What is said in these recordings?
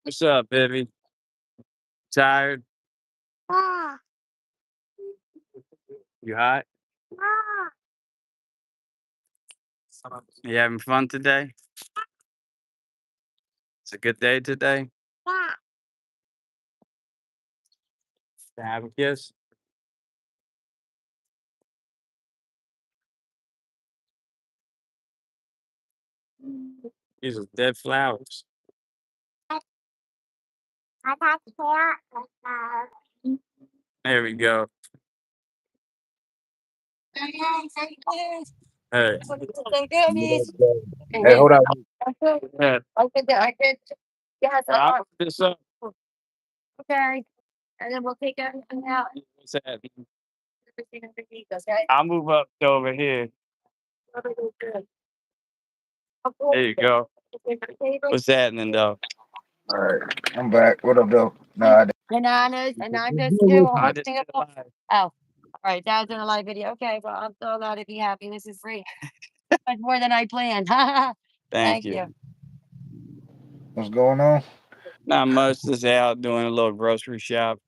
What's up, baby? Tired? You hot? You having fun today? It's a good day today. To have a kiss? These are dead flowers. There we go. Hey, Hey, hold on. yeah, I'll put this up. What's that? I'll move up to over here. There you go. What's happening, though? All right, I'm back. What up, though? Nah, Bananas, let's and I'm just do still I on just did Singapore. live. Oh, all right, Dad's in a live video. Okay, well, I'm so glad to be happy. This is great. Much more than I planned. Thank Thank you. you. what's going on? Not much. Just out doing a little grocery shop.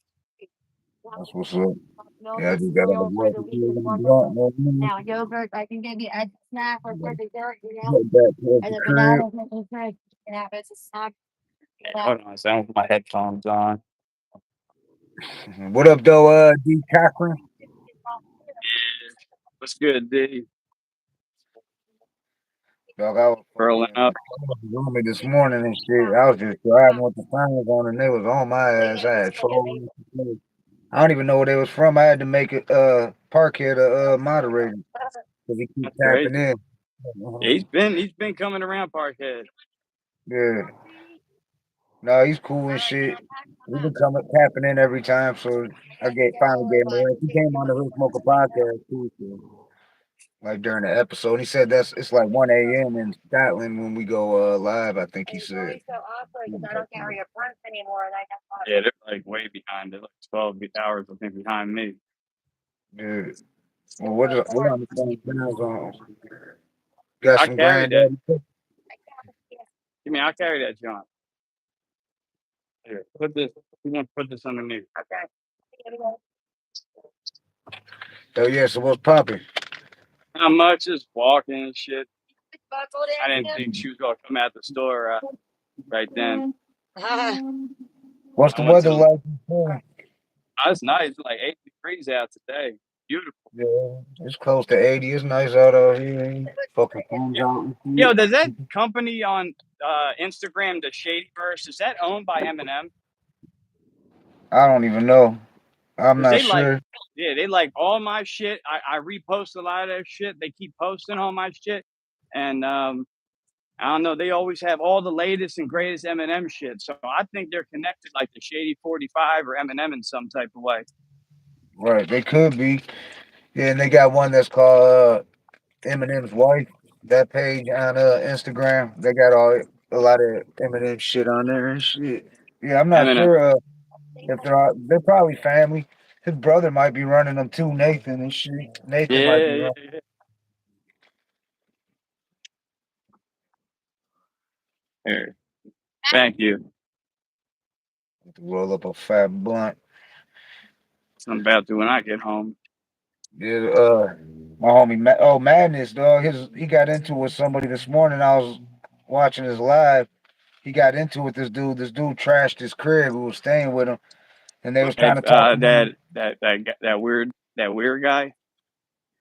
That's what's up. Milk Yeah, I and just got out of cereal for work. the A week few is little wonderful. blunt, man. Now yogurt, I can give you as a snack or for dessert, Get back to and the the crib. bananas and the bread you can have as a snack. Hey, Yeah. hold on a second. Put my headphones on. What up, though, D. Cochran? Yeah. What's good, D? Dog, I was Rolling fucking up. on me this morning and shit. I was just driving with the phones on and they was on my ass. I had trolling. I don't even know where they was from. I had to make it Parkhead a moderator because he keep That's tapping crazy. in. Yeah, he's been coming around Parkhead. Yeah. No, he's cool and shit. He been coming tapping in every time, so I finally gave him a ring. He came on the Hood Smoker podcast too, so, like during the episode. He said it's like 1 a.m. in Scotland when we go live, I think he said. Yeah, they're like way behind. They're like 12 hours, I think, behind me. Yeah. Well, what on the phone sounds on? Got I some carry that. granddaddy. Give me, I'll carry that, John. Here, put this. You want to put this underneath? Oh yeah, so what's popping? Not much, just walking and shit. I didn't think she was gonna come out the store right then. What's I the went weather to. like? in Florida? Oh, it's nice. It's like 8 degrees out today. Beautiful. Yeah, it's close to 80. It's nice out here. Ain't fucking comes Yeah. out and Yo, shit. does that company on Instagram, the Shadyverse, is that owned by Eminem? I don't even know. I'm Because not they like, sure. yeah, they like all my shit. I repost a lot of their shit. They keep posting all my shit, and I don't know. They always have all the latest and greatest Eminem shit. So I think they're connected, like the Shady 45 or Eminem in some type of way. Right, they could be. Yeah, and they got one that's called Eminem's Wife. That page on Instagram, they got a lot of Eminem shit on there and shit. Yeah, I'm not Eminem. sure if they're probably family. His brother might be running them too, Nathan and shit. Nathan might be Yeah, yeah, running. yeah. Here, thank you. To roll up a fat blunt. So I'm about to when I get home. Yeah, my homie, Madness, dog. He got into it with somebody this morning. I was watching his live. He got into it with this dude. This dude trashed his crib who was staying with him, and they was trying If to talk to him. that weird guy.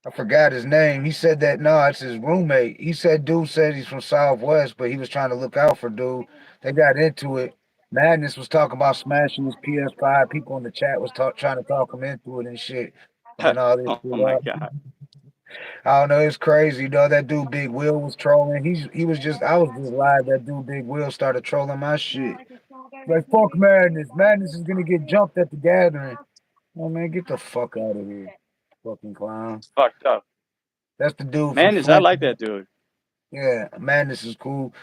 I forgot his name. He said that no, it's his roommate. He said dude said he's from Southwest, but he was trying to look out for dude. They got into it. Madness was talking about smashing his PS5. People in the chat was trying to talk him into it and shit. And all this Oh shit. my god. I don't know. It's crazy, though. That dude Big Will was trolling. He was just I was just live. That dude Big Will started trolling my shit. Like fuck Madness. Madness is gonna get jumped at the gathering. Oh man, get the fuck out of here, fucking clown. It's fucked up. That's the dude from Man, I Flint. like that dude. Yeah, Madness is cool.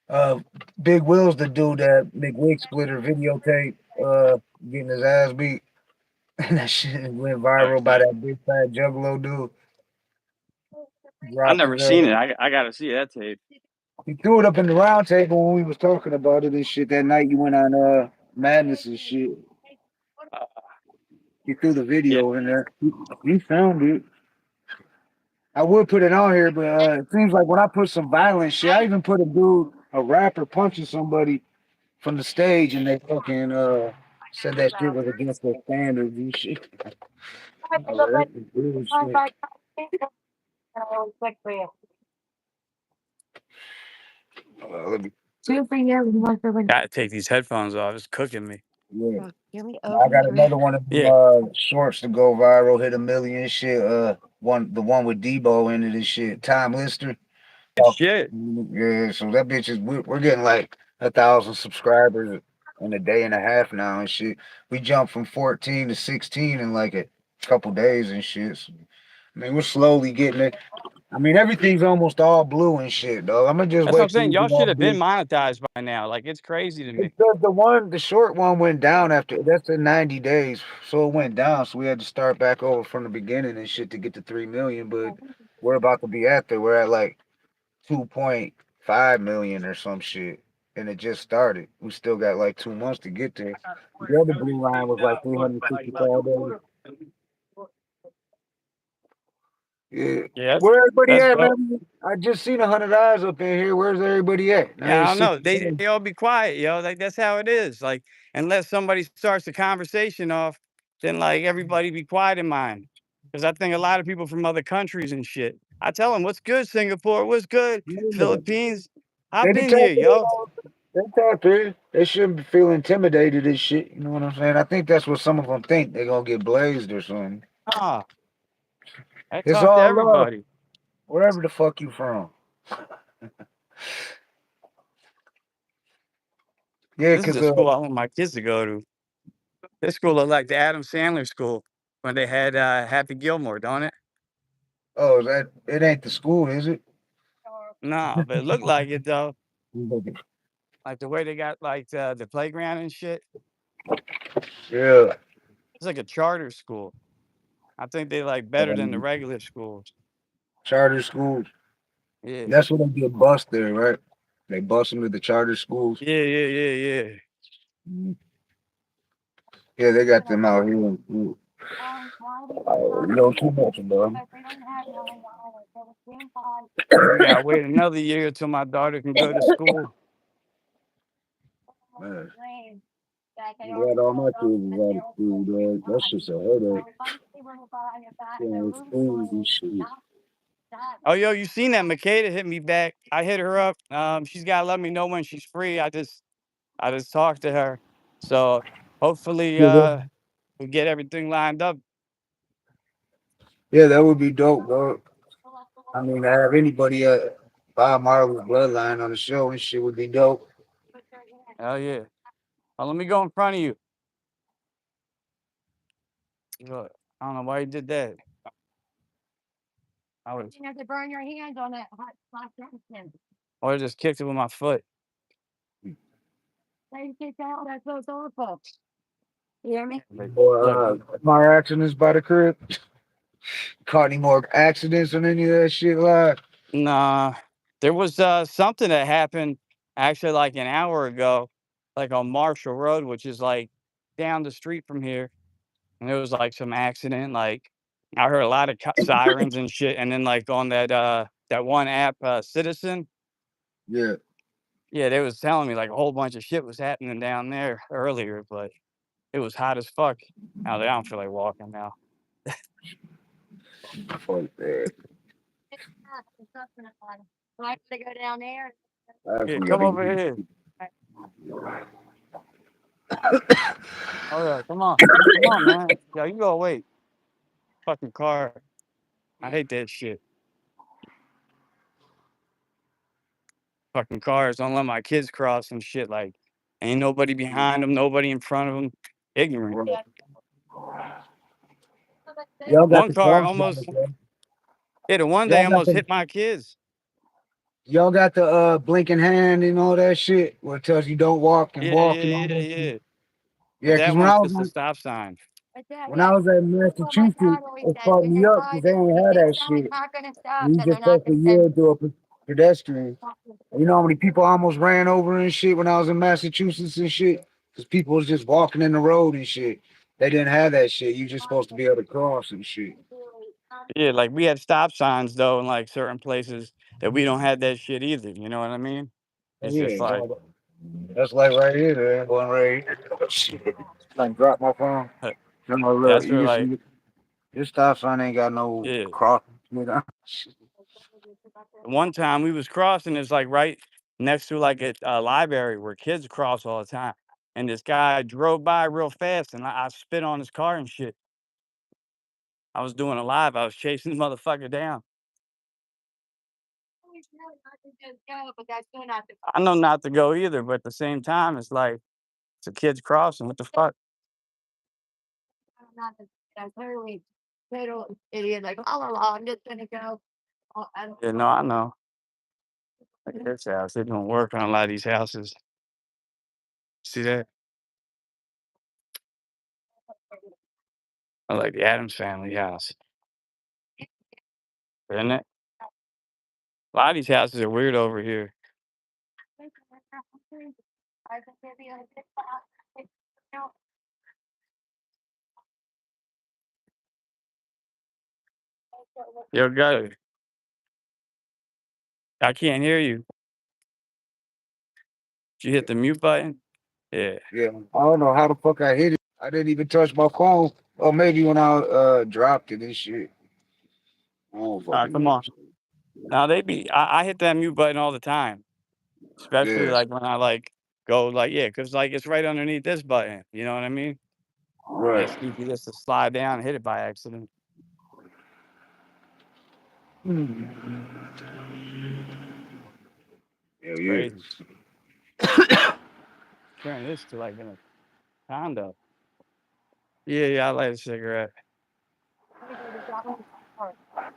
Uh, Big Will's the dude that McWick splitter videotape, getting his ass beat, and that shit went viral by Okay. that big fat juggalo dude. I Dropped never his seen it. I gotta see that tape. He threw it up in the round table when we was talking about it and shit that night you went on Madness and shit. He threw the Yeah, video in there. He found it. I would put it on here, but it seems like when I put some violent shit, I even put a dude, a rapper punching somebody from the stage and they fucking said that shit was against their standards and shit. I was like, that's some bullshit. Let me, Two for you, one for one. gotta take these headphones off. It's cooking me. yeah. Can we I open got it? another one of them Yeah, shorts to go viral, hit a million shit. The one with Debo in it and shit. Time Lister. Oh, shit. yeah, so that bitch is we're getting like 1,000 subscribers in a day and a half now and shit. We jumped from 14 to 16 in like a couple days and shit. So, I mean, we're slowly getting it. I mean, everything's almost all blue and shit, though. I'm gonna just That's what I'm wait till saying. we Y'all get should all have been blue. monetized by now. Like it's crazy to me. Because the short one went down after that's in 90 days, so it went down. So we had to start back over from the beginning and shit to get to 3 million. But we're about to be at there. We're at like 2.5 million or some shit, and it just started. We still got like 2 months to get there. The other blue line was like 365 days. Yeah. Yeah, Where everybody that's at, dope. man? I just seen 100 eyes up in here. Where's everybody at? Now Yeah, I it's don't six. know. They all be quiet, yo. Like that's how it is. Like unless somebody starts the conversation off, then like everybody be quiet in mine. Because I think a lot of people from other countries and shit. I tell them, "What's good, Singapore? What's good, Yeah. Philippines? They Hop be in here, tapping in. yo." They tap in. They shouldn't feel intimidated and shit. You know what I'm saying? I think that's what some of them think. They're gonna get blazed or something. Ah, I It's talk to all love, everybody. wherever the fuck you from. Yeah, This is cause the school I want my kids to go to. This school look like the Adam Sandler school when they had Happy Gilmore, don't it? oh, that it ain't the school, is it? No, but it looked like it though. Like the way they got like the playground and shit. Yeah, It's like a charter school. I think they like better than the um, regular schools. charter schools. Yeah. That's where they get bused there, right? They bust them to the charter schools. Yeah, yeah, yeah, yeah. Mhm. Yeah, they got them out here. You know too much, bro. We gotta wait another year till my daughter can go to school. Man, I'm glad all my kids is out of school, dog. That's just a headache. Yeah, schools and shit. Oh, yo, you seen that? Makeda hit me back. I hit her up. She's gotta let me know when she's free. I just talked to her. So hopefully Yeah, we get everything lined up. yeah, that would be dope, dog. I mean, to have anybody Bob Marley's bloodline on the show and shit would be dope. Hell yeah. Oh, let me go in front of you. Look, I don't know why you did that. I would You have to burn your hands on that hot medicine. I just kicked it with my foot. They get out. That's what's awful. You hear me? But look, Or more accidents by the crib. Caught any more accidents on any of that shit live? nah, there was something that happened actually like an hour ago, like on Marshall Road, which is like down the street from here. And there was like some accident. Like I heard a lot of sirens and shit. And then like on that one app, Citizen, Yeah. yeah, they was telling me like a whole bunch of shit was happening down there earlier, but it was hot as fuck. Now I don't feel like walking now. Fuck that. So I gotta go down there. I Yeah, actually come gotta over get here. Oh yeah, come on, man. Yo, you go wait. Fucking car. I hate that shit. Fucking cars don't let my kids cross and shit. Like, ain't nobody behind them, nobody in front of them. Ignorant. right. Y'all got One the car cross bars, almost, bro. yeah, the one day Y'all got almost the hit my kids. y'all got the blinking hand and all that shit where it tells you don't walk and Yeah, walk and yeah, all yeah, that shit. yeah. But Yeah, because that one's just a stop sign. But yeah, when I yeah. was at Well, my Massachusetts, dad always it says fucked when me they're up because they driving, ain't if had they that sound like shit. not gonna stop, And you then they're just not supposed to gonna. Then yield to a pedestrians. You know how many people I almost ran over and shit when I was in Massachusetts and shit? Because people was just walking in the road and shit. They didn't have that shit. You just supposed to be able to cross and shit. Yeah, like we have stop signs though in like certain places that we don't have that shit either. You know what I mean? It's just Yeah, like, that's like right here, man. One right here. Shit. Like drop my phone. No, look, that's you where can like, see this stop sign ain't got no yeah. cross. One time we was crossing, it's like right next to like a library where kids cross all the time. And this guy drove by real fast and I spit on his car and shit. I was doing a live. I was chasing the motherfucker down. I know not to go either, but at the same time, it's like it's a kid's crossing. What the fuck? Idiot, like, la la la, I'm just gonna go. Yeah, no, I know. Look at this house. They're doing work on a lot of these houses. See that? I like the Adams family house, isn't it? A lot of these houses are weird over here. Yo, go. I can't hear you. Did you hit the mute button? Yeah. Yeah, I don't know how the fuck I hit it. I didn't even touch my phone. Or maybe when I dropped it and shit. I don't fucking Come know. on. Now they be. I hit that mute button all the time, especially Yeah, like when I like go like yeah, cause like it's right underneath this button. You know what I mean? And right. it's easy just to slide down and hit it by accident. Hell yeah. Crazy. Turn this to like in a condo. Yeah, yeah. I light a cigarette.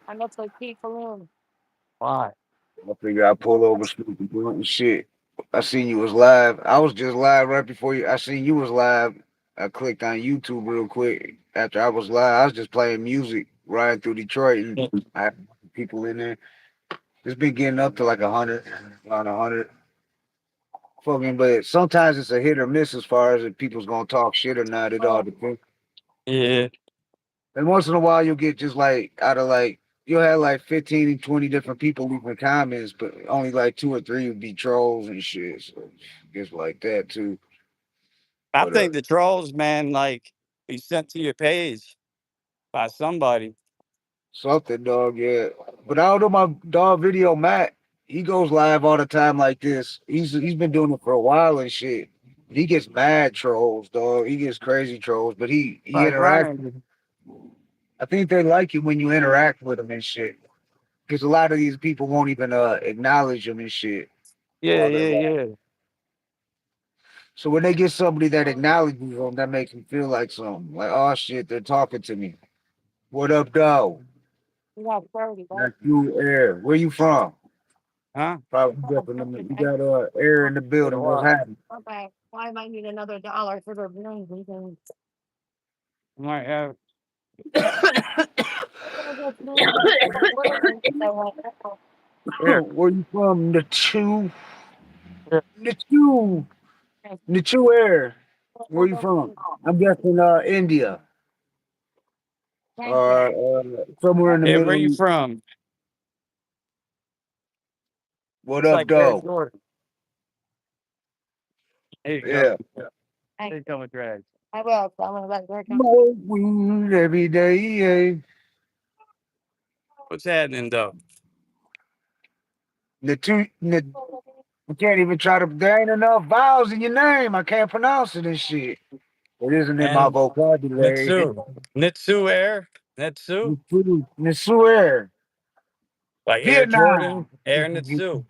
I'm up like Pete Balloon. Why? I figure I pull over Snoopy doing shit. I seen you was live. I was just live right before you. I seen you was live. I clicked on YouTube real quick after I was live. I was just playing music riding through Detroit, and Yeah, I had people in there. It's been getting up to like 100, around 100. Fucking, but sometimes it's a hit or miss as far as if people's gonna talk shit or not. It all depends. yeah. And once in a while, you'll get just like out of like you'll have like 15 and 20 different people leaving comments, but only like two or three would be trolls and shit. So it's like that too. I But think the trolls, man, like be sent to your page by somebody. something, dog, yeah. But I don't know my dog video, Matt. He goes live all the time like this. He's been doing it for a while and shit. He gets mad trolls, dog. He gets crazy trolls, but he Like interacts. running. I think they like you when you interact with them and shit. Because a lot of these people won't even acknowledge them and shit Yeah, while they're yeah, live. yeah. So when they get somebody that acknowledges them, that makes them feel like something. Like, oh shit, they're talking to me. What up, dog? You got 30, right? That's you, Air. Where you from? Huh? Probably up in the, you got Air in the Yeah, building. What's what? happening? Okay. Why might need another dollar for the brains and things? Might have. Here, Where you from? The two, here. the two, the two Air. Where you from? I'm guessing India Thank you. or somewhere in the Hey, where Middle you East. from? What It's up, like Air dog? Jordan. There you go. Yeah. There you go with drags. I will. So I'm gonna let work on. Smoke weed every day. Yeah. What's happening though? The two, I can't even try to. There ain't enough vowels in your name. I can't pronounce it and shit. It isn't in my And vocabulary. Nitsu Air. Nitsu. Nisuer, Like Air Vietnam. Jordan. Air Nitsu.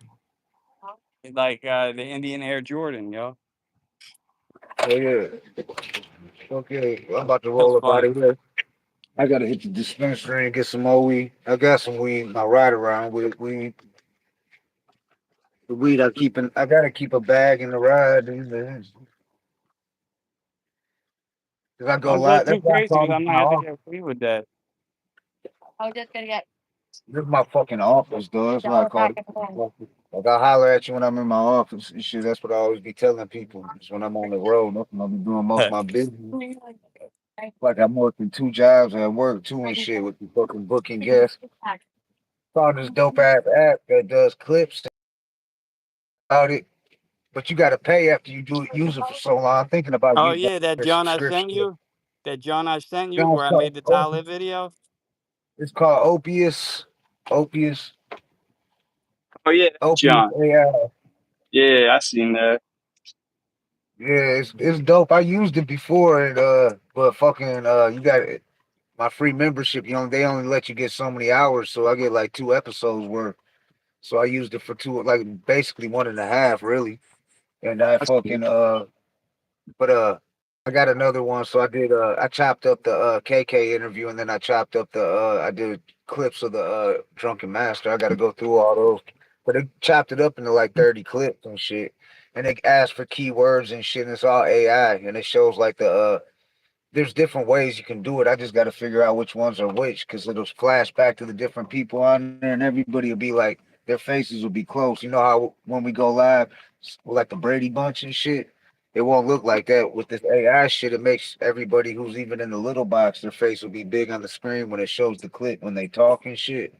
Like the Indian Air Jordan, yo. Oh yeah. Okay, I'm about to That's roll up out funny. of here. I gotta hit the dispensary and get some more weed. I got some weed. I ride around with weed. The weed I keep in. I gotta keep a bag in the ride. Cause I go Don't go live. That's too why I crazy call because this I my might have to office. get free with that. I was just gonna get This is my fucking office, though. That's why I call it. Like I holler at you when I'm in my office and shit. That's what I always be telling people. Is when I'm on the road, nothing. I'll be doing most of my business. Like I'm working 2 jobs at work too and shit with the fucking booking guests. Found this dope ass app that does clips about it, but you got to pay after you do use it for so long. I'm thinking about Oh getting yeah, that a John I sent subscription. you. That John I sent you Now where I made the Tyler video. it's called Opius. Opius. Oh yeah, Opius John. AI. Yeah, I seen that. Yeah, it's dope. I used it before, and but fucking you got my free membership. They only let you get so many hours, so I get like 2 episodes worth. So I used it for two, like basically 1.5, really. And I That's cool. fucking but I got another one. So I chopped up the KK interview, and then I chopped up the I did clips of the Drunken Master. I got to go through all those, but they chopped it up into like 30 clips and shit. And they asked for keywords and shit, and it's all AI, and it shows like the there's different ways you can do it. I just got to figure out which ones are which because it'll flash back to the different people on there, and everybody will be like, their faces will be close. You know how when we go live, like the Brady Bunch and shit, it won't look like that with this AI shit. It makes everybody who's even in the little box, their face will be big on the screen when it shows the clip when they talk and shit.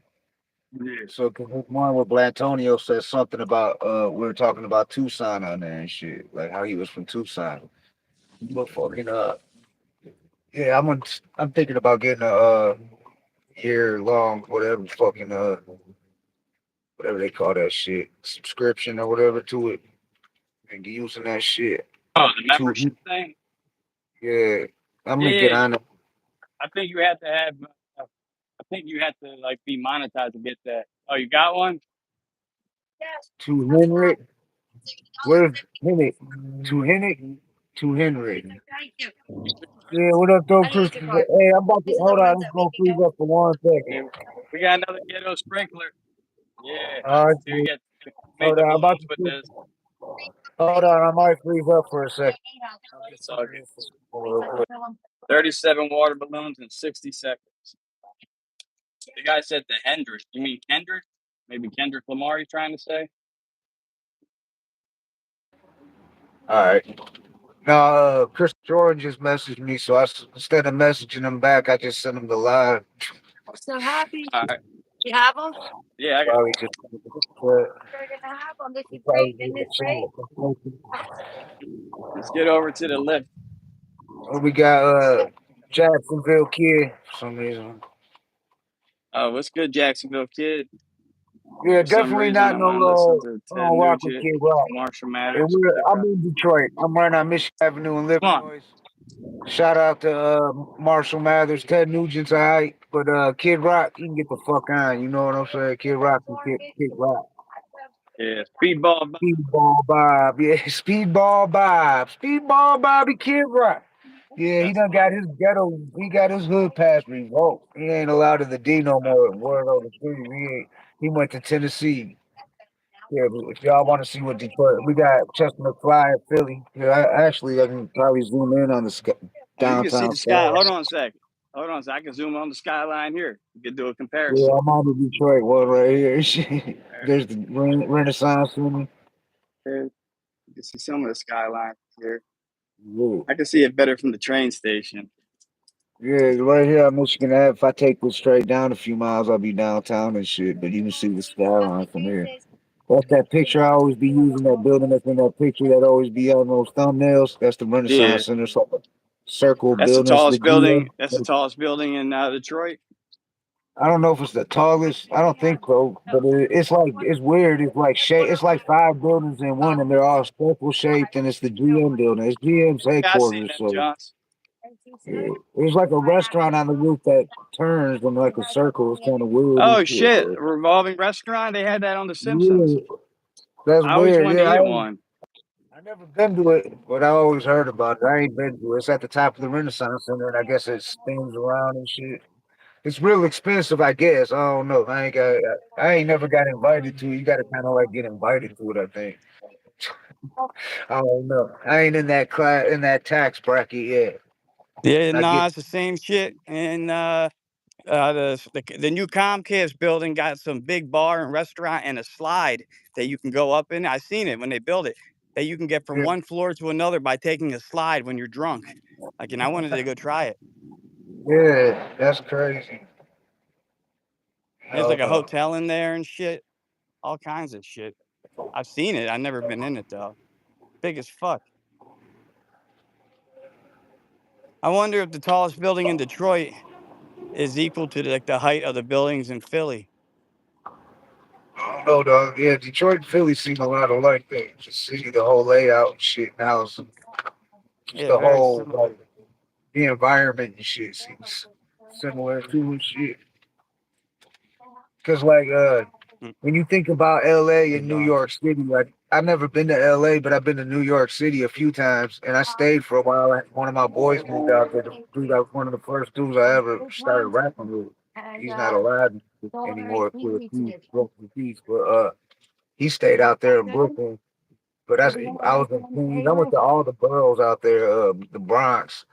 Yeah. So, cause this one with Blantonio says something about we were talking about Tucson on there and shit, like how he was from Tucson. But fucking yeah, I'm thinking about getting a year long whatever fucking whatever they call that shit subscription or whatever to it and using that shit Oh, the membership to thing. yeah. I'm gonna get Yeah, on it. I think you have to have. I think you have to like be monetized to get that. Oh, you got one? To Henry, where's Henry? To Henry, to Henry. Yeah, what up, though, Christopher? Hey, I'm about to hold on. Let's go freeze up for 1 second. Yeah, we got another ghetto sprinkler. Yeah. All right, Here you get make hold the on. I'm about balloons to with this. hold on. I might freeze up for a second. I'm just It's all freezing good. this real quick. 37 water balloons in 60 seconds. The guy said the Hendrix. You mean Kendrick? Maybe Kendrick Lamar he's trying to say? All right. Now, Chris Jordan just messaged me, so instead of messaging him back, I just sent him the live. So happy. All right. You have them? Yeah, I got Probably just You're gonna have them. This is probably great. Isn't this great? let's get over to the lift. we got Jacksonville Kid for some reason. What's good, Jacksonville Kid? Yeah, For some definitely reason not I no want to listen to Ted rock with Nugent, Kid Rock. Marshall And Matters. I'm in Detroit. I'm right on Michigan Avenue in Come on. Illinois. Shout out to Marshall Mathers, Ted Nugent's alright, but Kid Rock, he can get the fuck on. You know what I'm saying? Kid Rock can Kid Rock. Yeah, Speedball. Speedball Bob, yeah, Speedball Bob, Speedball Bobby Kid Rock. Yeah, he That's done got funny. his ghetto, he got his hood pass revoked. He ain't allowed in the D no Uh, more. Word on the street, he went to Tennessee. Yeah, but if y'all want to see what Detroit, we got Chestermcfly in Philly. Yeah, I can probably zoom in on the oh, you can see downtown the sky. sky. Hold on a second. Hold on a second. I can zoom on the skyline here. We can do a Yeah, comparison. I'm on the Detroit one right here. Shit. There's the Renaissance Center. Here, you can see some of the skyline here. Yeah. I can see it better from the train station. Yeah, right here on Michigan Ave. If I take this straight down a few miles, I'll be downtown and shit. But you can see the skyline from here. That's that picture I always be using. That building that's in that picture that always be on those thumbnails. That's the Yeah, Renaissance Center. It's like a circle that's the building. It's the tallest building. GM. That's the tallest building in Detroit. I don't know if it's the tallest. I don't think so. But it's like it's weird. It's like It's like 5 buildings in one, and they're all circle shaped. And it's the GM building. It's GM's Yeah, I seen headquarters. them, So Johns. yeah. There's like a restaurant on the roof that turns in like a circle. It's kind of weird and Oh shit. shit, a revolving restaurant. They had that on The Simpsons. Yeah, that's I always weird. wanted to Yeah, eat one. I never been to it, but I always heard about it. I ain't been to it. It's at the top of the Renaissance Center, and I guess it spins around and shit. It's real expensive, I guess. I don't know. I ain't never got invited to it. You got to kind of like get invited to it. I think. I don't know. I ain't in that tax bracket yet. Yeah, I nah, get it's the same shit. And The new Comcast building got some big bar and restaurant and a slide that you can go up in. I seen it when they built it. That you can get from Yeah, one floor to another by taking a slide when you're drunk. Like, and I wanted to go try it. yeah, that's crazy. There's Hell like a no. hotel in there and shit, all kinds of shit. I've seen it. I've never been in it though. Big as fuck. I wonder if the tallest building in Detroit is equal to like the height of the buildings in Philly. I don't know, dog. Yeah, Detroit and Philly seem a lot alike. They just see the whole layout and shit. Now it's just Yeah, the very whole similar. like the environment and shit seems similar to and shit. Cause like Mm, when you think about LA Good and New dog. York City, like I've never been to LA, but I've been to New York City a few times, and I stayed for a while. One of my boys moved out there. The dude, that was one of the first dudes I ever started rapping with. He's not alive anymore. For peace, broke the peace, but he stayed out there in Brooklyn. But I was in Queens. I went to all the boroughs out there, the Bronx,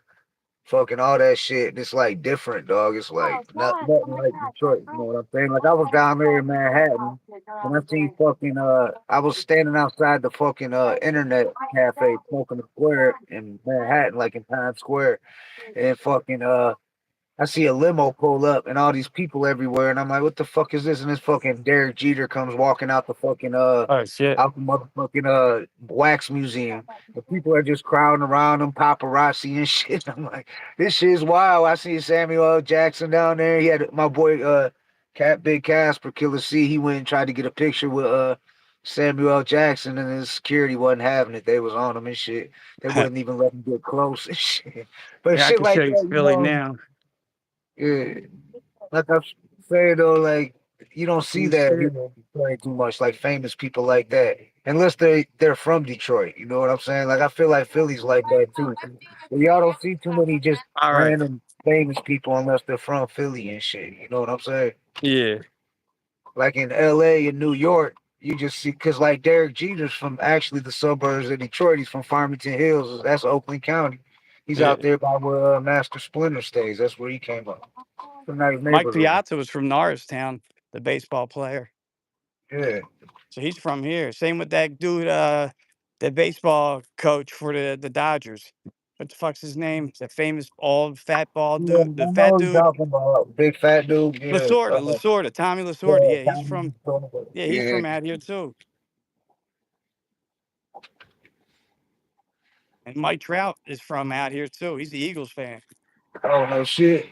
fucking all that shit. And it's like different, dog. It's like nothing like Detroit. You know what I'm saying? Like I was down there in Manhattan and I seen fucking I was standing outside the fucking internet cafe smoking a square in Manhattan, like in Times Square, and fucking I see a limo pull up and all these people everywhere, and I'm like, what the fuck is this? And this fucking Derek Jeter comes walking out the fucking Oh shit. out the motherfucking wax museum. The people are just crowding around him, paparazzi and shit. I'm like, this shit is wild. I see Samuel L. Jackson down there. He had my boy Big Casper Killer C. He went and tried to get a picture with Samuel L. Jackson, and his security wasn't having it. They was on him and shit. They wouldn't even let him get close and shit. But Yeah, I shit can show like you that, you Philly know. now. Yeah, like I'm saying though, like you don't see You that see here it? in Detroit too much, like famous people like that, unless they're from Detroit. You know what I'm saying? Like I feel like Philly's like that too. But y'all don't see too many just All right. random famous people unless they're from Philly and shit. You know what I'm saying? Yeah. Like in L.A. and New York, you just see because like Derek Jeter's from actually the suburbs of Detroit. He's from Farmington Hills. That's Oakland County. He's Yeah. out there by where Master Splinter stays. That's where he came up. It's a nice Mike neighborhood. Piazza was from Norristown, the baseball player. Yeah. So he's from here. Same with that dude, the baseball coach for the Dodgers. What the fuck's his name? The famous old fat bald Yeah, I dude, the know fat what you're dude. talking about. Big fat dude. Yeah. Lasorda, Tommy Yeah, Lasorda. Yeah, he's Tommy from. Lasorda. Yeah, he's Yeah. from out here too. And Mike Trout is from out here too. He's the Eagles fan. Oh no shit.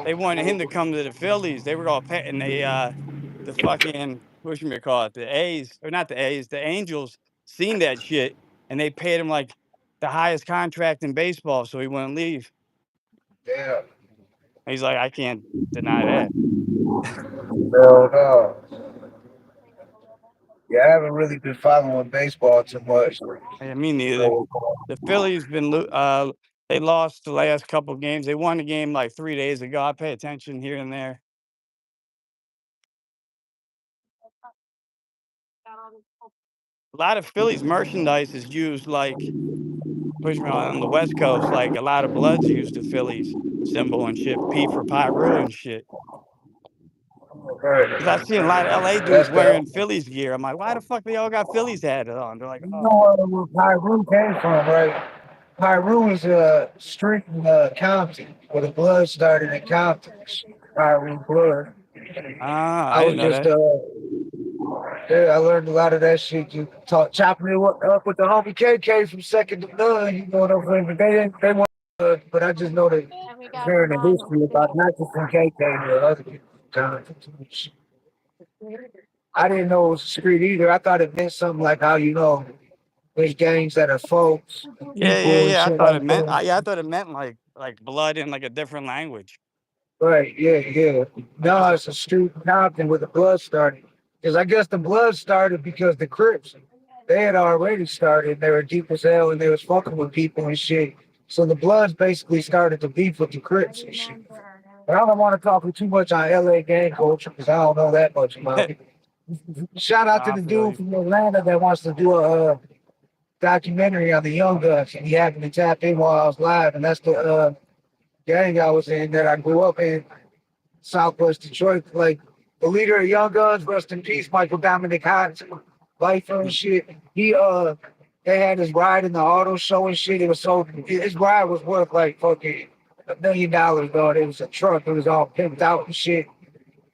They wanted him to come to the Phillies. They were all pet, and the fucking whatchamacallit, the A's or not the A's, the Angels seen that shit, and they paid him like the highest contract in baseball, so he wouldn't leave. Damn. He's like, I can't deny that. Hell no. Yeah, I haven't really been following baseball too much. Yeah, me neither. So, The Phillies they lost the last couple games. They won the game like 3 days ago. I pay attention here and there. A lot of Phillies merchandise is used like push me on the West Coast, like a lot of Bloods use the Phillies symbol and shit. P for Pyro and shit. Because I've seen a lot of LA dudes that's that. wearing Phillies gear. I'm like, why the fuck they all got Phillies hats on? They're like, You oh, know where Pyru came from, right? Pyru is a street in Compton, where the blood started in Compton. Pyru blood. ah, I I didn't was know just that. yeah, I learned a lot of that shit. You talk chopping it up with the homie KK from Second to None. You know what I'm saying? But they want, but I just know that hearing the history about not just from KK, but other people. I didn't know it was a street either. I thought it meant something like how there's gangs that are folks, Yeah, yeah, people and yeah. shit like that. I thought it meant like blood in like a different language. Right, yeah, yeah. No, it's a street in Compton where the blood started. Because I guess the blood started because the Crips, they had already started. They were deep as hell and they was fucking with people and shit. So the Bloods basically started to beef with the Crips and shit. But I don't want to talk too much on LA gang culture because I don't know that much about it. Shout out to I the feel dude you. from Atlanta that wants to do a documentary on the Young Guns, and he happened to tap in while I was live, and that's the gang I was in that I grew up in. Southwest Detroit. Like the leader of Young Guns, rest in peace, Michael Dominic Hines, lifer and shit. He they had his ride in the auto show and shit. It was so his ride was worth like fucking $1 million, though. It was a truck. It was all pimped out and shit.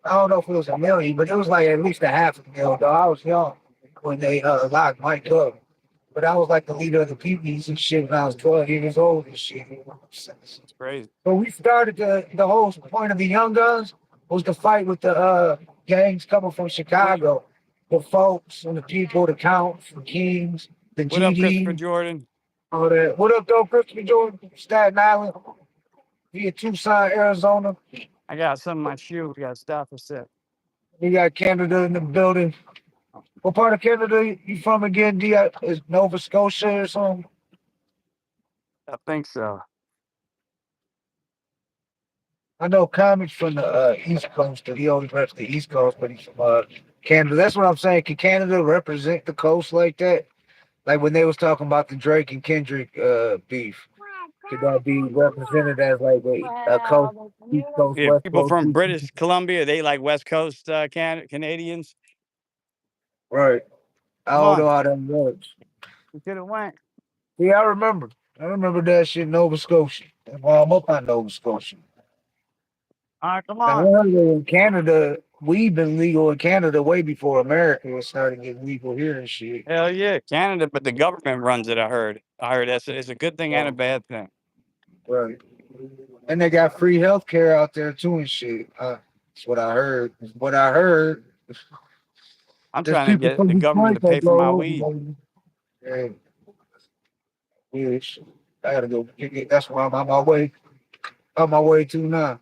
I don't know if it was a million, but it was like at least a half a million, though. I was young when they locked Mike up. But I was like the leader of the PBs and shit when I was 12 years old and shit. It's crazy. So we started the whole point of the Young Guns was to fight with the gangs coming from Chicago, the folks and the people, the Counts, the Kings, the What up, Christopher GD, Jordan? all that. What up, though, Christopher Jordan? Staten Island, via Tucson, Arizona. I got some in my shoe. We got to stop for a sec. We got Canada in the building. What part of Canada you from again, D? Is Nova Scotia or something? I think so. I know Comics from the East Coast. He always reps the East Coast, but he's from Canada. That's what I'm saying. Can Canada represent the coast like that? Like when they was talking about the Drake and Kendrick beef, could that be represented as like a coast, East Coast, Yeah, West people Coast? from British Columbia, they like West Coast Canadians. Right. I Come don't on, know how that works. we could have went. Yeah, I remember. I remember that shit in Nova Scotia. That's why I'm up on Nova Scotia. All right, come Now, on. earlier in Canada, weed been legal in Canada way before America was starting to get legal here and shit. Hell yeah, Canada, but the government runs it. I heard it's a good thing and a bad thing. Right. And they got free health care out there too and shit. That's what I heard. That's what I heard. I'm There's trying to people get from the government to Detroit pay that for my go weed. over. Yeah. Yeah, shit. I gotta go get it. That's why I'm on my way to now.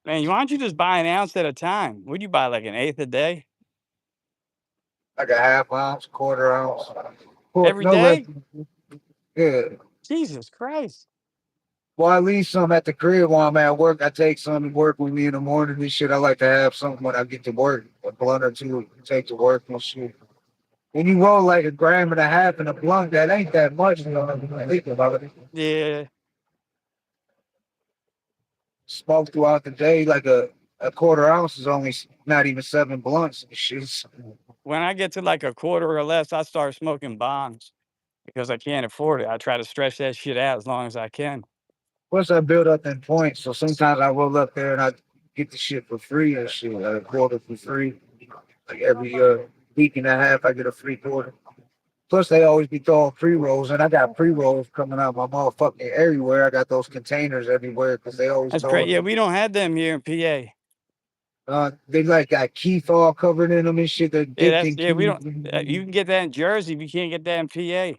Man, why don't you just buy an ounce at a time? Would you buy like an eighth a day? Like a half ounce, quarter ounce. Every No less. day? Yeah. Jesus Christ. Well, I leave some at the crib while I'm at work. I take some to work with me in the morning and shit. I like to have something when I get to work, a blunt or two to take to work and shit. When you roll like 1.5 grams in a blunt, that ain't that much, you know, when you think about it. Yeah. Smoke throughout the day, like a quarter ounce is only not even 7 blunts and shit. When I get to like a quarter or less, I start smoking bongs because I can't afford it. I try to stretch that shit out as long as I can. Plus, I build up in points, so sometimes I roll up there and I get the shit for free and shit. I quarter for free. Like every week and a half, I get a free quarter. Plus, they always be throwing pre rolls, and I got pre rolls coming out my motherfucking everywhere. I got those containers everywhere because they always That's great. throw Yeah, them. we don't have them here in PA. They like got Keith all covered in them and shit. They're dipped in We Keith. don't. You can get that in Jersey, but you can't get that in PA.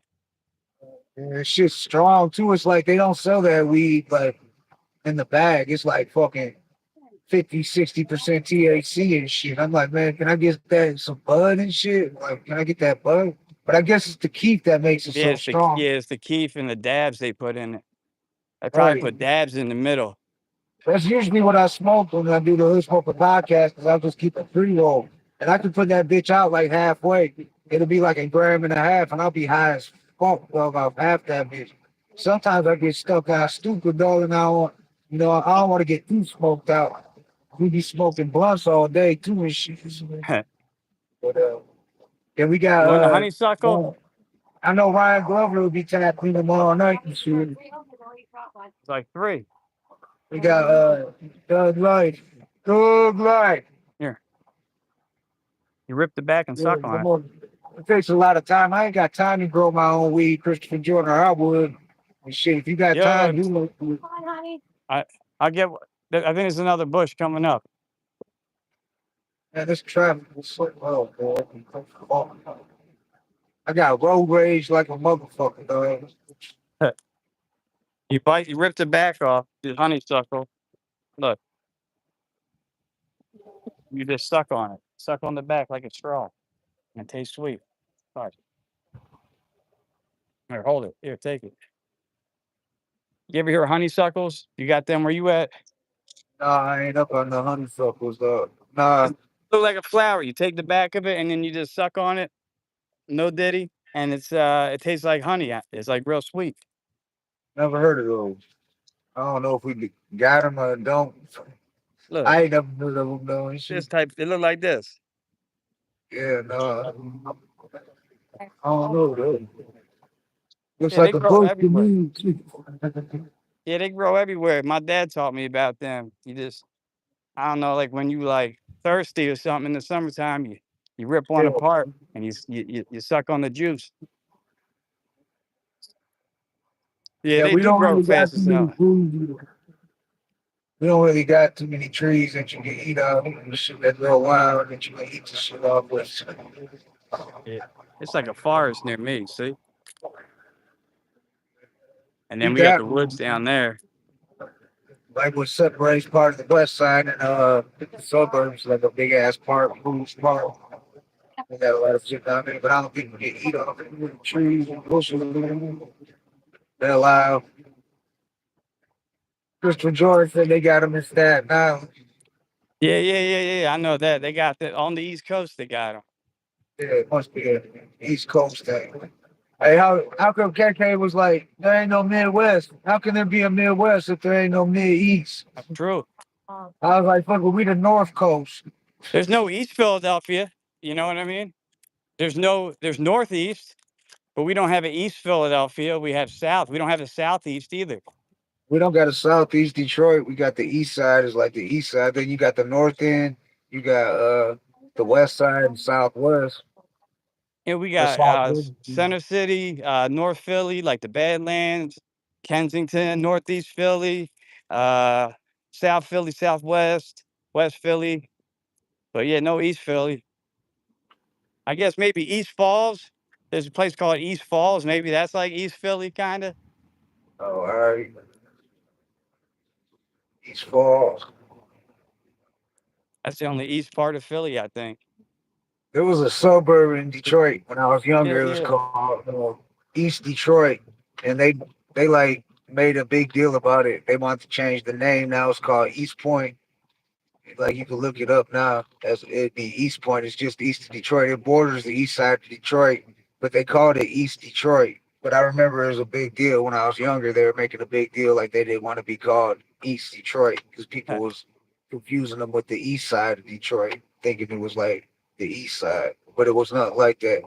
And shit's strong too. It's like they don't sell that weed like in the bag. It's like fucking 50, 60% THC and shit. I'm like, man, can I get that some bud and shit? Like, can I get that bud? But I guess it's the Keith that makes it so strong. It's the keef and the dabs they put in it. I probably Right. put dabs in the middle. That's usually what I smoke when I do the Hood Smoker podcast, because I'll just keep a pre-roll. And I can put that bitch out like halfway. It'll be like 1.5 grams, and I'll be high as fuck, dog, off half that bitch. Sometimes I get stuck out stupid, dog, and I don't want to get too smoked out. We be smoking blunts all day too and shit. But then we got You want the honeysuckle? I know Ryan Glover will be tapping tomorrow night and shit. It's like 3. We got Doug Light. Doug Light. Here. You rip the back and Yeah, suck on it. it takes a lot of time. I ain't got time to grow my own weed, Christopher Jordan, or I would. And shit, if you got Yo, time, you look. I'll get. I think there's another bush coming up. Man, this traffic is so low, boy. I got road rage like a motherfucker, dog. You rip the back off the honeysuckle. Look, you just suck on it. Suck on the back like a straw. And it tastes sweet. Watch. Here, hold it. Here, take it. You ever hear of honeysuckles? You got them where you at? Nah, I ain't up on the honeysuckles, dog. Nah, Look like a flower. You take the back of it and then you just suck on it. No diddy. And it tastes like honey. It's like real sweet. never heard of those. I don't know if we got him or don't. Look, I ain't never heard of him though and this shit. type. It look like this. Yeah, no, I don't know though. Looks Yeah, they like a grow bush to everywhere. me. Yeah, they grow everywhere. My dad taught me about them. You just, I don't know, like when you like thirsty or something in the summertime, you rip one Yeah, apart and you suck on the juice. Yeah, yeah, they we do don't grow really got fast too as many hell. foods. We don't really got too many trees that you can eat out and shit that grow wild that you can eat the shit off with. Yeah, it's like a forest near me. See, and We then we got got the woods down there. like what separates part of the west side and the suburbs, like a big ass park, Boone's Park. We got a lot of shit down there, but I don't think we can eat off it with trees and bushes. They're alive. Christopher Jordan said they got them in Staten Island. Yeah. I know that they got that on the East Coast. They got them. Yeah, it must be a East Coast thing. Hey, how come KK was like, there ain't no Midwest? How can there be a Midwest if there ain't no Mid East? True. I was like, fuck, well, we the North Coast. There's no East Philadelphia. You know what I mean? There's Northeast, but we don't have an East Philadelphia. We have South. We don't have a Southeast either. We don't got a Southeast Detroit. We got the East Side is like the East Side. Then you got the North End. You got the West Side and Southwest. And we Or got Southwest. Center City, North Philly, like the Badlands, Kensington, Northeast Philly, uh, South Philly, Southwest, West Philly. But yeah, no East Philly. I guess maybe East Falls. There's a place called East Falls. Maybe that's like East Philly, kind of. Oh, all right. East Falls. That's the only East part of Philly, I think. There was a suburb in Detroit when I was Yeah, younger. It was yeah. called East Detroit, and they like made a big deal about it. They wanted to change the name. Now it's called East Point. Like you can look it up now as it'd be East Point. It's just east of Detroit. It borders the east side of Detroit, but they called it East Detroit. But I remember it was a big deal when I was younger. They were making a big deal like they didn't want to be called East Detroit because people was confusing them with the east side of Detroit, thinking it was like the east side. But it was not like that.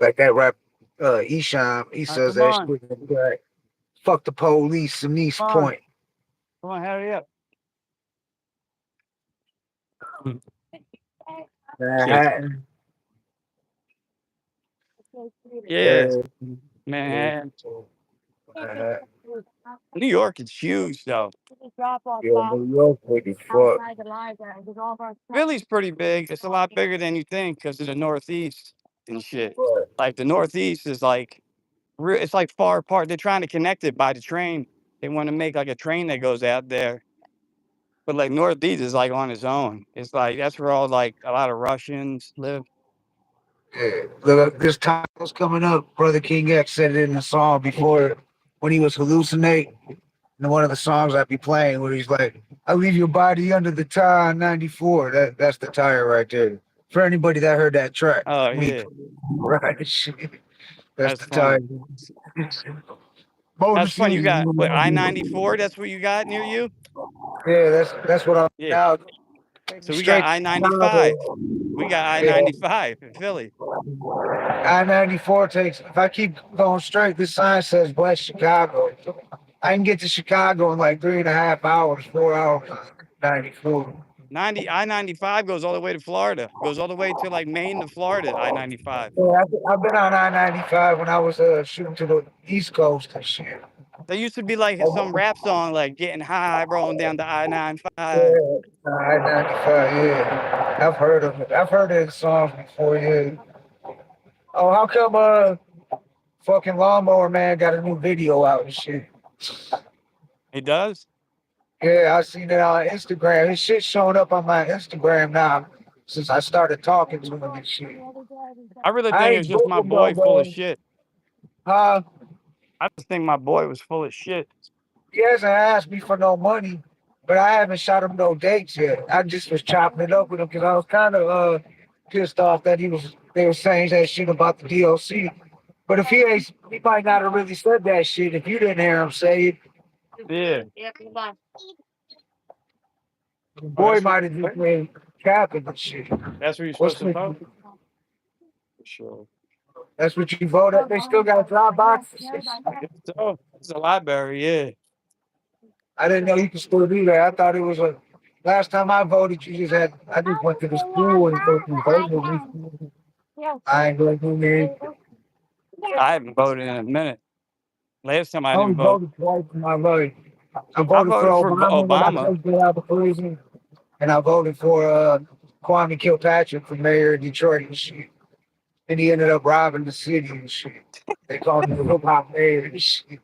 Like that rap Esham, he says Come that on, shit like fuck the police in East Point. come on, hurry up. Mm, Shit. Manhattan. Yeah, Uh, man. uh, New York is huge, though. yeah, New York big as fuck. Philly's pretty big. It's a lot bigger than you think because of the Northeast and shit. But Like the Northeast is like, it's like far apart. They're trying to connect it by the train. They want to make like a train that goes out there. But like Northeast is like on its own. It's like that's where all like a lot of Russians live. yeah, look, this time was coming up. Brother King X said it in the song before when he was hallucinating. In one of the songs I'd be playing where he's like, I leave your body under the tire on 94. That's the tire right there. For anybody that heard that track, Oh me, yeah, right? Shit. That's that's the tire. funny. Motor That's funny. You City. got what I-94? That's what you got near you? Yeah, that's what I'm Yeah. now. So we got Straight to I-95. Chicago. We got Yeah. I-95 in Philly. I-94 takes, if I keep going straight, this sign says West Chicago. I can get to Chicago in like 3.5 hours, 4 hours. 94. I-95 goes all the way to Florida. Goes all the way to like Maine to Florida, I-95. Yeah, I've been on I-95 when I was shooting to the East Coast and shit. There used to be like some rap song like getting high, rolling down the I-95. Yeah, I-95, yeah. I've heard of it. I've heard of the songs before, yeah. Oh, how come fucking Lawnmower Man got a new video out and shit? It does? Yeah, I seen it on Instagram. His shit showing up on my Instagram now since I started talking to him and shit. I really I think it's ain't just booked my him though, boy full of bro. shit. Huh? I just think my boy was full of shit. He hasn't asked me for no money, but I haven't shot him no dates yet. I just was chopping it up with him because I was kind of pissed off that they were saying that shit about the DLC. But if he might not have really said that shit if you didn't hear him say it. Yeah. Yeah, bye. The Oh, boy might have just been capping and shit. that's where you're What's supposed to the, vote? For sure. that's what you voted? They still got drop boxes. So it's a library, yeah. I didn't know you could still do that. I thought it was a. Last time I voted, you just had. I just went to the school and go through voting. I ain't going through there. I haven't voted in a minute. Last time I I only didn't vote. voted twice in my life. I I voted for voted for Obama when I Obama. first got out of prison, and I voted for Kwame Kilpatrick for mayor of Detroit and shit. And he ended up robbing the city and shit. They called him the hip hop mayor and shit.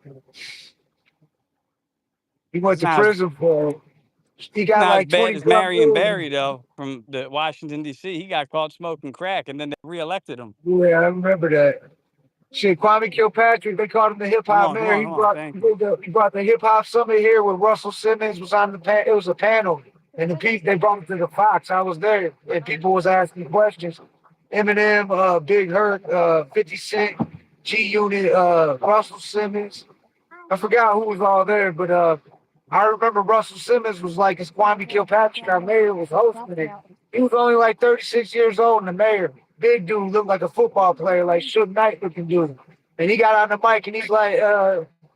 He went It's to not as prison for. He got not as like bad 20 as some Marion years. Barry though, from the Washington D.C. He got caught smoking crack, and then they reelected him. Yeah, I remember that. Shit, Kwame Kilpatrick, they called him the hip hop mayor. He Come on. brought Thank he, you. did he brought the hip hop summit here with Russell Simmons was on the it was a panel. And the people they brought him to the Fox. I was there and people was asking questions. Eminem, Big Hurt, 50 Cent, G Unit, Russell Simmons. I forgot who was all there, but I remember Russell Simmons was like his Kwame Kilpatrick, our mayor, was hosting it. He was only like 36 years old and the mayor. Big dude, looked like a football player, like Suge Knight looking dude. And he got on the mic and he's like,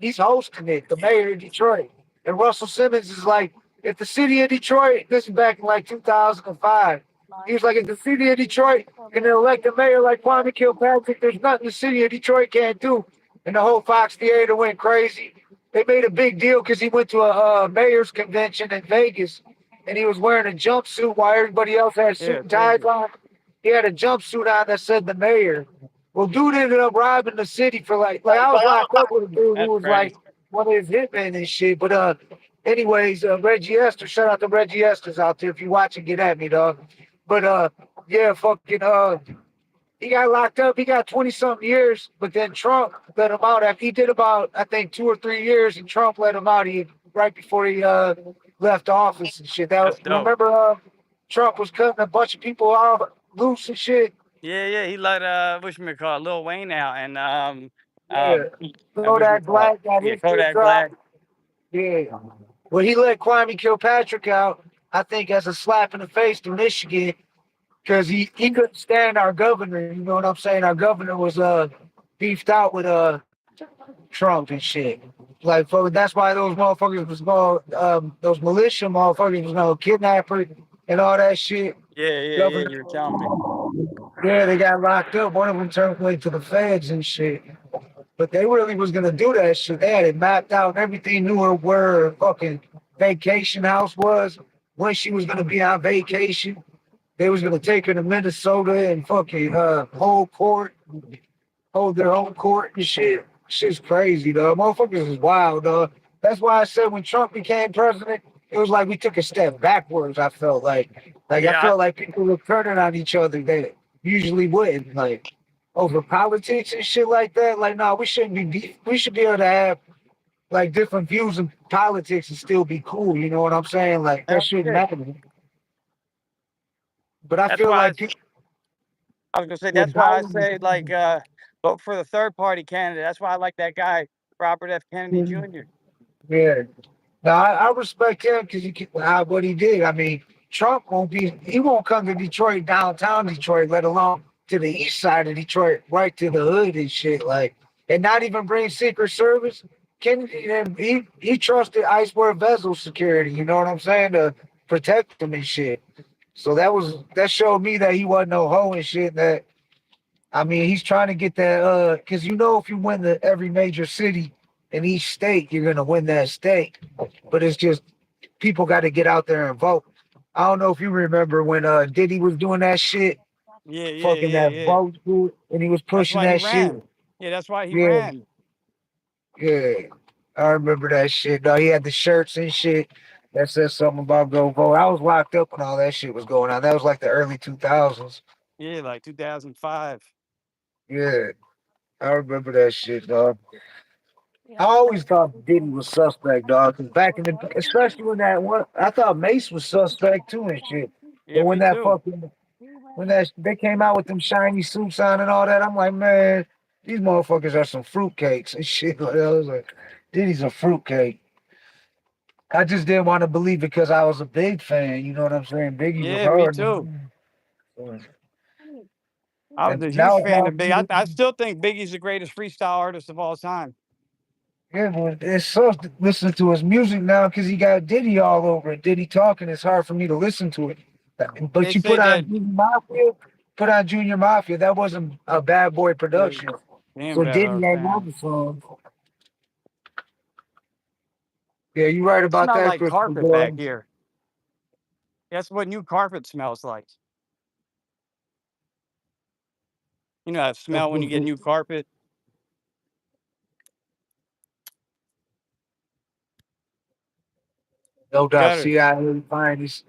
he's hosting it, the mayor of Detroit. And Russell Simmons is like, if the city of Detroit, this is back in like 2005, he was like, if the city of Detroit can elect a mayor like Kwame Kilpatrick, there's nothing the city of Detroit can't do. And the whole Fox Theater went crazy. They made a big deal because he went to a mayor's convention in Vegas and he was wearing a jumpsuit while everybody else had suit Yeah, and thank ties you. on. He had a jumpsuit on that said the mayor. Well, dude ended up robbing the city for like I was locked up with a dude who That's was like crazy. one of his hitmen and shit. But anyways, Reggie Esther, shout out to Reggie Esther's out there. If you watching, get at me, dog. But yeah, fucking he got locked up. He got 20 something years, but then Trump let him out after he did about, I think, 2 or 3 years, and Trump let him out. He right before he left office and shit. That's dope. Remember Trump was cutting a bunch of people off loose and shit. Yeah. He let whatchamacallit, Lil Wayne out, and Yeah. Kodak whatchamacallit, Black got yeah, his shit Kodak Black. dropped. Yeah. Well, he let Kwame Kilpatrick out, I think, as a slap in the face to Michigan because he couldn't stand our governor. You know what I'm saying? Our governor was beefed out with Trump and shit. Like, that's why those motherfuckers was going, those militia motherfuckers was going kidnapper and all that shit. Yeah. Governor, You were telling me. yeah, they got locked up. One of them turned away to the feds and shit. But they really was gonna do that shit. They had it mapped out and everything, knew where her fucking vacation house was, when she was gonna be on vacation. They was gonna take her to Minnesota and fucking hold their own court and shit. Shit's crazy, though. Motherfuckers is wild, though. That's why I said when Trump became president, it was like we took a step backwards. I felt like I Yeah, felt like people were turning on each other that usually wouldn't, like over politics and shit like that. Like, no, we shouldn't we should be able to have like different views in politics and still be cool. You know what I'm saying? Like that hell shouldn't yeah. matter. But I That's feel why like people I was gonna say. with That's why I Biden, say like vote for the third party candidate. That's why I like that guy, Robert F. Kennedy Jr. yeah. Now I respect him because what he did. I mean, Trump he won't come to Detroit, downtown Detroit, let alone to the east side of Detroit, right to the hood and shit, like, and not even bring Secret Service. Kennedy, he trusted Icewear Vessel security. You know what I'm saying, to protect him and shit. So that showed me that he wasn't no hoe and shit. That I mean, he's trying to get that because if you win every major city in each state, you're gonna win that state. But it's just people got to get out there and vote. I don't know if you remember when Diddy was doing that shit, fucking that Yeah. vote shit, and he was That's pushing why he that shit. ran. Yeah, that's why he Yeah, ran. yeah. I remember that shit. Though he had the shirts and shit that said something about go vote. I was locked up when all that shit was going on. That was like the early 2000s. Yeah, like 2005. Yeah, I remember that shit, dog. I always thought Diddy was suspect, dog. Cause back in especially when that one, I thought Mace was suspect too and shit. Yeah, But when me that too. fucking when that they came out with them shiny suits on and all that, I'm like, man, these motherfuckers are some fruitcakes and shit. Like, I was like, Diddy's a fruitcake. I just didn't want to believe it because I was a big fan. You know what I'm saying? Biggie was Yeah, me hard. too. I was And a now huge it's fan all of Big. I still think Biggie's the greatest freestyle artist of all time. yeah, but it sucks to listen to his music now because he got Diddy all over it. Diddy talking, it's hard for me to listen to it. They But you say that Put on Junior Mafia, that wasn't a bad boy production. damn So bad Diddy old ain't on fam. the song. Yeah, you right about Smell that, like Christopher carpet back Gordon. here. That's what new carpet smells like. You know that smell when you get new carpet. No You doubt, gotta. CIA finest.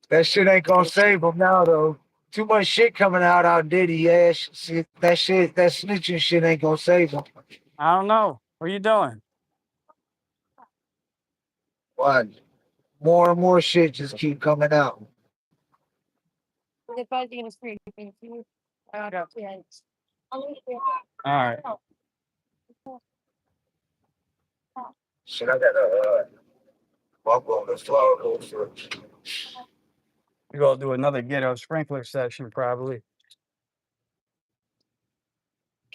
That shit ain't gonna save him now though. Too much shit coming out Diddy. Yeah, that snitching shit ain't gonna save him. I don't know. What are you doing? What? More and more shit just keep coming out. All right. Shit, I got a bump on this floor. We're gonna do another ghetto sprinkler session probably.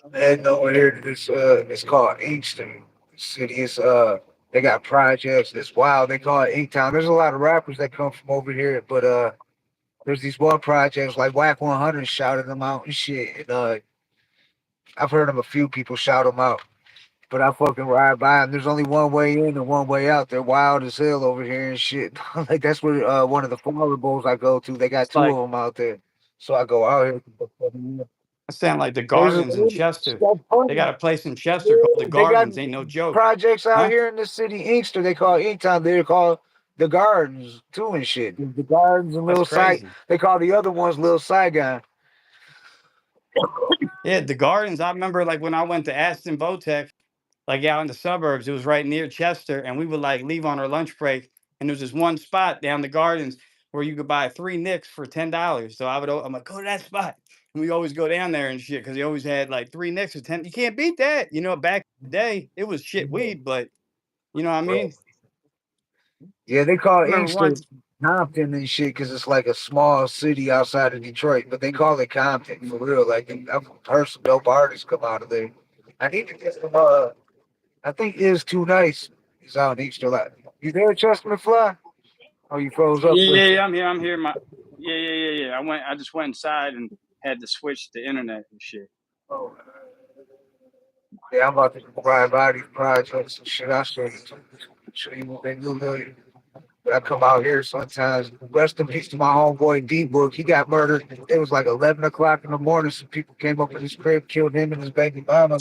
I'm heading over here to this it's called Inkster City. It's they got projects. It's wild. They call it Inktown. There's a lot of rappers that come from over here, but there's these one projects like Whack 100 shouted them out and shit. And, I've heard them a few people shout them out. But I fucking ride by them. There's only one way in and one way out. They're wild as hell over here and shit. Like that's where one of the flower bowls I go to. They got It's two like of them out there, so I go out here. I sound like the There's a Gardens in Chester. that's They funny. got a place in Chester called the Yeah, they got Gardens. Ain't no joke, projects out huh? here in the city, Inkster. They call Inktown. They're called the Gardens too and shit. The Gardens and That's Little Side. crazy. They call the other ones Little Saigon. Yeah, the Gardens. I remember like when I went to Aston Votech, like out in the suburbs. It was right near Chester, and we would like leave on our lunch break, and there's this one spot down the Gardens where you could buy 3 nicks for $10. So I'm like, go to that spot, and we always go down there and shit because they always had like 3 nicks for 10. You can't beat that, you know. Back in the day, it was shit weed, but you know what I mean. Yeah, they call I remember Inkster once. Compton and shit because it's like a small city outside of Detroit, but they call it Compton for real. Like I've heard some dope artists come out of there. I need to get some. I think Is Too Nice is out in Inkster. Like, you there, Chestermcfly? Oh, you froze up. Yeah, For a yeah, second. yeah. I'm here. I'm here. Yeah. I just went inside and had to switch the internet and shit. Oh, yeah, I'm about to ride by these projects and shit. I'll show you what they do. I come out here sometimes. Rest in peace to my homeboy D Book. He got murdered. It was like 11 o'clock in the morning. Some people came up in his crib, killed him and his baby mama.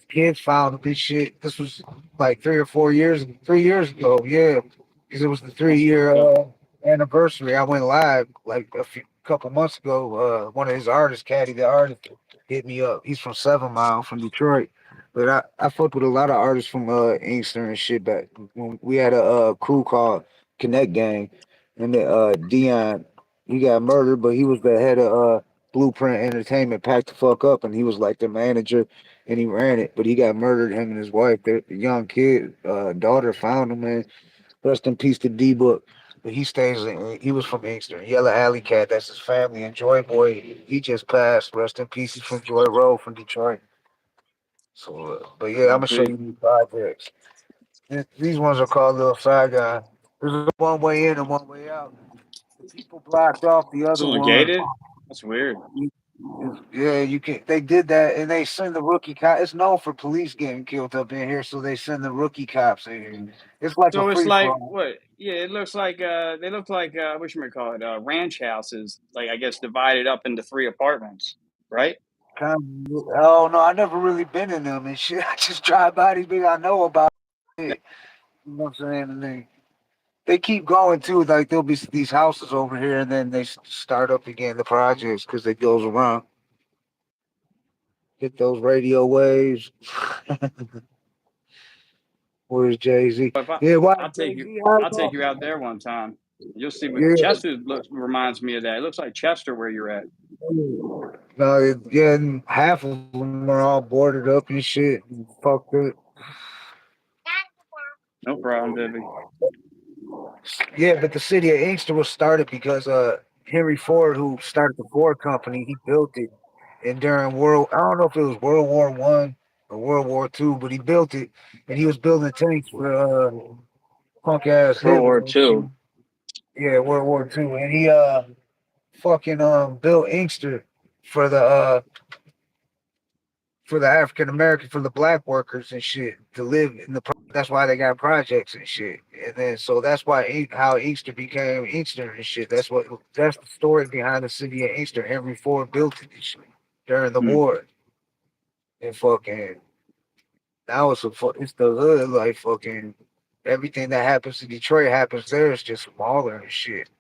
Kids found him. This shit. This was like 3 or 4 years, 3 years ago. Yeah, because it was the three That's year fucked up. anniversary. I went live like couple months ago. One of his artists, Caddy the artist, hit me up. He's from 7 Mile, from Detroit. But I fucked with a lot of artists from Inkster and shit back when we had a crew called Connect Gang, and Dion, he got murdered, but he was the head of Blueprint Entertainment, packed the fuck up, and he was like the manager, and he ran it. But he got murdered. Him and his wife, their young kid, daughter, found him. Man, rest in peace to D Book. But he stays. He was from Inkster, Yellow Alley Cat. That's his family. And Joy Boy, he just passed. Rest in peace. He's from Joy Road, from Detroit. So, but yeah, I'm gonna show RP. you these projects. These ones are called Little Saigon. There's a one way in and one way out. The people blocked off the It's other only one. gated. That's weird. Yeah, you can. They did that, and they send the rookie cop. It's known for police getting killed up in here, so they send the rookie cops in here. It's like a So it's free like for all. what? Yeah, it looks like they look like what you might call it ranch houses. Like I guess divided up into 3 apartments, right? Oh no, I never really been in them and shit. I just drive by these big. I know about it. You know what I'm saying? And they keep going too. Like there'll be these houses over here, and then they start up again the projects because it goes around. Get those radio waves. Where's Jay Z? If I Yeah, why I'll take Jay you Z? I'll take you out there one time. You'll see what Yeah, Chester looks reminds me of that. It looks like Chester where you're at. no, yeah, and half of them are all boarded up and shit, and fucked up. No problem, Vivi. Yeah, but the city of Inkster was started because Henry Ford, who started the Ford Company, he built it. And during I don't know if it was World War I or World War II, but he built it, and he was building tanks for punk ass World Hitler War and shit. Two. Yeah, World War II, and he fucking built Inkster for the African American, for the black workers and shit to live in the. That's why they got projects and shit, and then so that's why how Inkster became Inkster and shit. That's the story behind the city of Inkster. Henry Ford built it and shit during the Hmm. war, and fucking now it's the hood, like fucking everything that happens in Detroit happens there. It's just smaller and shit.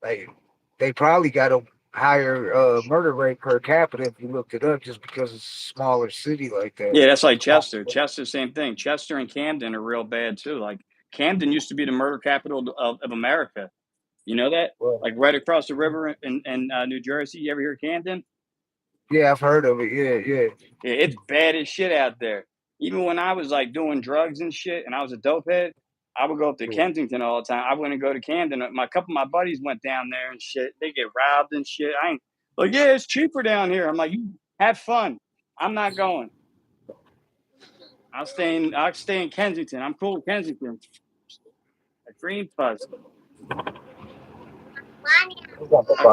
Like they probably got a higher murder rate per capita if you looked it up, just because it's a smaller city like that. Yeah, that's like Chester. Chester, same thing. Chester and Camden are real bad too. Like Camden used to be the murder capital of America. You know that? Well, Like right across the river in New Jersey. You ever hear Camden? yeah, I've heard of it. Yeah, yeah. Yeah, it's bad as shit out there. Even when I was like doing drugs and shit, and I was a dope head, I would go up to Yeah. Kensington all the time. I wouldn't go to Camden. My couple of my buddies went down there and shit. They get robbed and shit. I ain't like, yeah, it's cheaper down here. I'm like, you have fun. I'm not going. I'll stay in Kensington. I'm cool with Kensington. A green fuzz.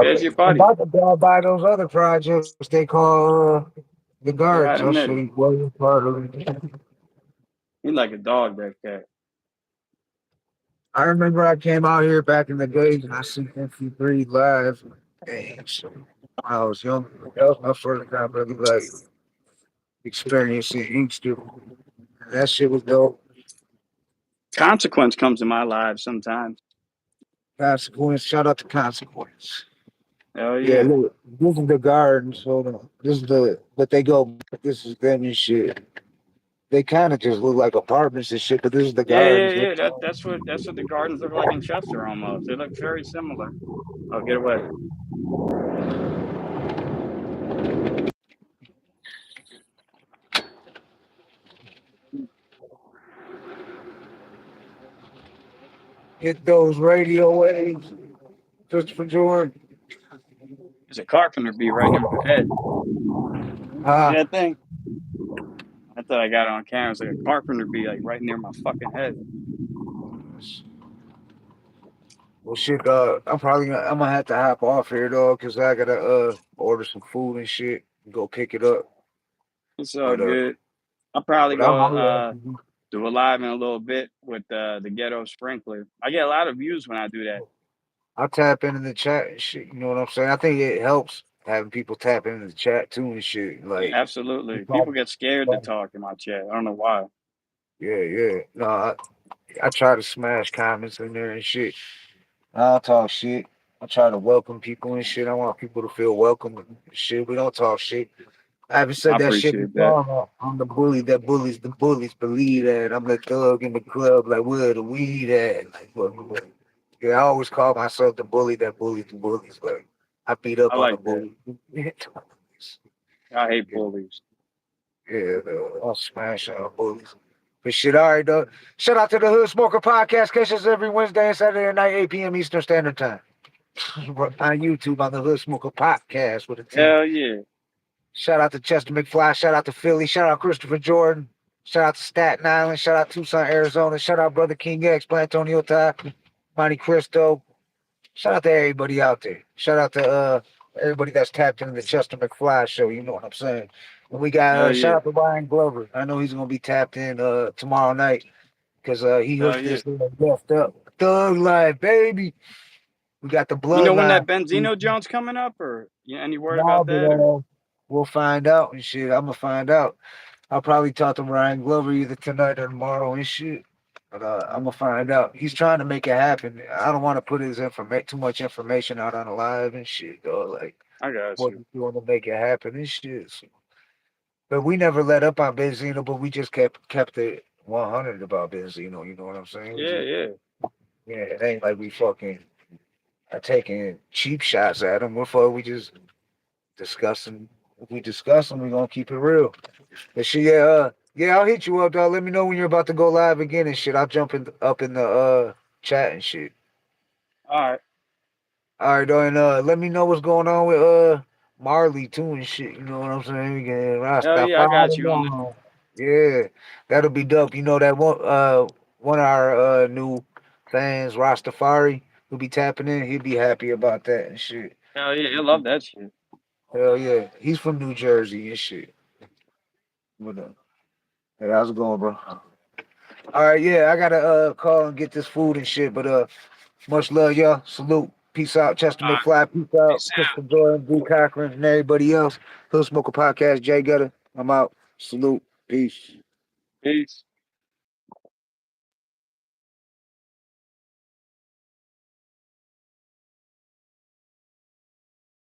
There's your I'm buddy. about to drive by those other projects they call the All right, guards. I'll show admit it. you William Carter. He's like a dog, that cat. I remember I came out here back in the days and I seen MC3 live. And so when I was young, that was my first time really like experiencing Inkster. That shit was dope. Consequence comes in my life sometimes. Consequence, shout out to Consequence. Hell Yeah, yeah. look, this is the gardens. Hold on. This is but they go, this is them and shit. They kind of just look like apartments and shit, but this is the Yeah, yeah, gardens. yeah. That's what the gardens look like in Chester almost. They look very similar. Oh, get away. Hit those radio waves, Christopher Jordan. There's a carpenter bee right near my head. See Ah, that thing? I thought I got it on camera. It's like a carpenter bee like right near my fucking head. well, shit, I'm gonna have to hop off here, dog, because I gotta order some food and shit and go pick it up. It's all But good. I'll probably but I'm go always, do a live in a little bit with the ghetto sprinkler. I get a lot of views when I do that. I'll tap into the chat and shit. You know what I'm saying? I think it helps having people tap into the chat too and shit. Like, you Absolutely. People probably, get scared to talk in my chat. I don't know why. yeah, yeah. No, I try to smash comments in there and shit. I don't talk shit. I try to welcome people and shit. I want people to feel welcome and shit. We don't talk shit. I haven't I said that shit appreciate that. before. I'm the bully that bullies the bullies. Believe that. I'm the thug in the club. Like, where the weed at? Like, what? Yeah, I always call myself the bully that bullies the bullies. Like, I beat up I on the like that. bully. I hate Yeah, bullies. yeah, I'll smash bullies. But shit, all right, though. Shout out to the Hood Smoker Podcast. Catch us every Wednesday and Saturday night, 8 p.m. Eastern Standard Time. On YouTube on the Hood Smoker Podcast with a T. Hell yeah. Shout out to Chestermcfly. Shout out to Philly. Shout out Christopher Jordan. Shout out to Staten Island. Shout out Tucson, Arizona. Shout out Brother King X, Plantonio Ty, Monte Cristo. Shout out to everybody out there. Shout out to everybody that's tapped into the Chestermcfly show. You know what I'm saying? And we got Hell shout yeah. out to Ryan Glover. I know he's gonna be tapped in tomorrow night because he Hell hooked yeah. this left up. Thug Life, baby. We got the You know when bloodline. that Benzino Jones coming up, or any word No, about but that? Or we'll find out and shit. I'm gonna find out. I'll probably talk to Ryan Glover either tonight or tomorrow and shit. But I'm gonna find out. He's trying to make it happen. I don't want to put his too much information out on the live and shit, though. Like I got what you. he's doing to make it happen and shit. So, but we never let up on Benzino, but we just kept it 100 about Benzino. You know what I'm saying? We Yeah, just yeah. yeah, it ain't like we fucking are taking cheap shots at him. We just discussing. If we discuss them, we're gonna keep it real. But she, Yeah, I'll hit you up, dog. Let me know when you're about to go live again and shit. I'll jump up in the chat and shit. All right. All right, dog, and let me know what's going on with Marley too and shit. You know what I'm saying? We can Hell yeah, I got you on that. Rastafari. Yeah, that'll be dope. You know that one of our new fans, Rastafari, who'll be tapping in. He'll be happy about that and shit. Hell yeah, I love that shit. Hell yeah, he's from New Jersey and shit. What up? Hey, how's it going, bro? All right, yeah, I gotta call and get this food and shit. But much love, y'all. Salute. Peace out, Chester All right. McFly. Peace out, Peace out. Christopher Jordan, D. Cochran, and everybody else. Hood Smoker Podcast, Jay Gutter. I'm out. Salute. Peace. Peace.